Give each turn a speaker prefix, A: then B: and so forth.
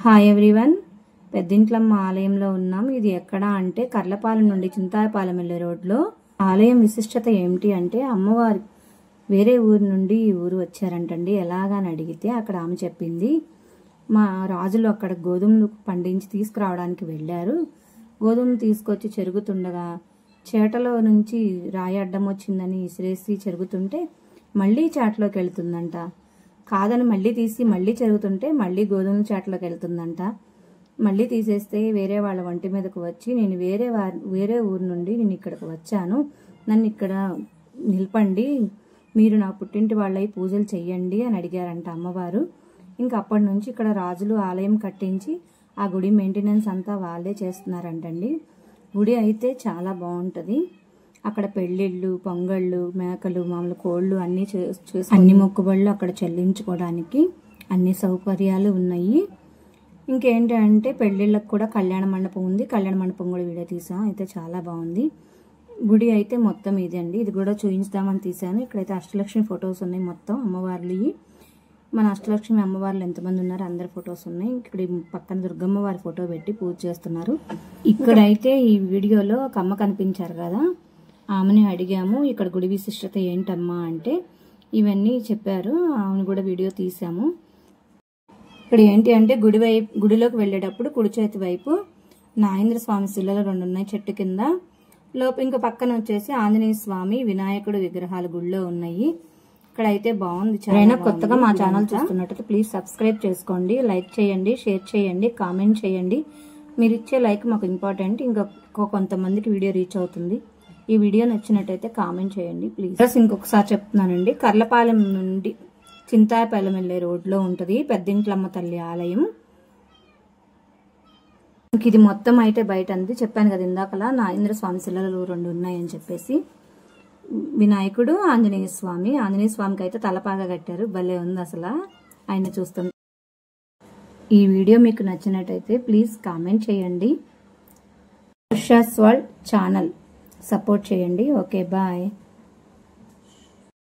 A: Hi everyone, Peddintlamma ఆలయంలో ఉన్నాం. ఇది ఎక్కడ అంటే కర్లపాలెం నుండి చింతాయపాలెం వెళ్ళే రోడ్లో. ఆలయం విశిష్టత ఏమిటి అంటే అమ్మవారు వేరే ఊరు నుండి ఈ ఊరు వచ్చారంటండి. ఎలాగని అడిగితే అక్కడ ఆమె చెప్పింది, మా రాజులు అక్కడ గోధుమలు పండించి తీసుకురావడానికి వెళ్ళారు. గోధుమలు తీసుకొచ్చి చెరుగుతుండగా చేటలో నుంచి రాయి అడ్డం వచ్చిందని ఇసిరేసి చెరుగుతుంటే మళ్ళీ చాటలోకి వెళ్తుందంట. కాదని మళ్ళీ తీసి మళ్ళీ చెరుగుతుంటే మళ్ళీ గోధుమ చాటలోకి వెళ్తుందంట. మళ్ళీ తీసేస్తే వేరే వాళ్ళ వంటి మీదకు వచ్చి, నేను వేరే ఊరు నుండి నేను ఇక్కడికి వచ్చాను, నన్ను ఇక్కడ నిలపండి, మీరు నా పుట్టింటి వాళ్ళై పూజలు చెయ్యండి అని అడిగారంట అమ్మవారు. ఇంకా అప్పటి నుంచి ఇక్కడ రాజులు ఆలయం కట్టించి ఆ గుడి మెయింటెనెన్స్ అంతా వాళ్ళే చేస్తున్నారంటండి. గుడి అయితే చాలా బాగుంటుంది. అక్కడ పెళ్ళిళ్ళు, పొంగళ్ళు, మేకలు, మామూలు కోళ్ళు అన్నీ అన్ని మొక్కుబళ్ళు అక్కడ చెల్లించుకోవడానికి అన్ని సౌకర్యాలు ఉన్నాయి. ఇంకేంటంటే పెళ్ళిళ్ళకు కూడా కళ్యాణ మండపం ఉంది. కళ్యాణ మండపం కూడా వీడియో తీసాం, అయితే చాలా బాగుంది. గుడి అయితే మొత్తం ఇది అండి. ఇది కూడా చూపించుదామని తీసాను. ఇక్కడైతే అష్టలక్ష్మి ఫొటోస్ ఉన్నాయి, మొత్తం అమ్మవార్లు. మన అష్టలక్ష్మి అమ్మవార్లు ఎంతమంది ఉన్నారు అందరి ఫొటోస్ ఉన్నాయి. ఇక్కడ పక్కన దుర్గమ్మ వారి ఫోటో పెట్టి పూజ చేస్తున్నారు. ఇక్కడైతే ఈ వీడియోలో ఒక అమ్మ కనిపించారు కదా, ఆమెని అడిగాము ఇక్కడ గుడి విశిష్టత ఏంటమ్మా అంటే ఇవన్నీ చెప్పారు. ఆమెను కూడా వీడియో తీసాము. ఇక్కడ ఏంటి అంటే గుడిలోకి వెళ్ళేటప్పుడు కుడి చేతి వైపు నాగేంద్ర స్వామి శిలలు 2 ఉన్నాయి చెట్టు కింద. ఇంకా పక్కన వచ్చేసి ఆంజనేయ స్వామి, వినాయకుడు విగ్రహాలు గుడిలో ఉన్నాయి. ఇక్కడ అయితే బాగుంది. చాలా కొత్తగా మా ఛానల్ చూస్తున్నట్టు ప్లీజ్ సబ్స్క్రైబ్ చేసుకోండి, లైక్ చేయండి, షేర్ చేయండి, కామెంట్ చేయండి. మీరు ఇచ్చే లైక్ మాకు ఇంపార్టెంట్, ఇంకా కొంతమందికి వీడియో రీచ్ అవుతుంది. ఈ వీడియో నచ్చినట్టయితే కామెంట్ చేయండి ప్లీజ్. ఇంకొకసారి చెప్తున్నానండి, కర్లపాలెం నుండి చింతాయపాలెం వెళ్ళే రోడ్లో ఉంటుంది పెద్దింట్లమ్మ తల్లి ఆలయం. ఇది మొత్తం అయితే బయట అంది చెప్పాను కదా ఇందాకలా, నాగేంద్ర స్వామి శిలలు 2 ఉన్నాయని చెప్పేసి. వినాయకుడు, ఆంజనేయ స్వామికి అయితే తలపాగా కట్టారు, భలే ఉంది అసలు ఆయన చూస్తుంటే. ఈ వీడియో మీకు నచ్చినట్టయితే ప్లీజ్ కామెంట్ చేయండి. వర్షాస్ వరల్డ్ ఛానల్ సపోర్ట్ చేయండి. Okay, bye.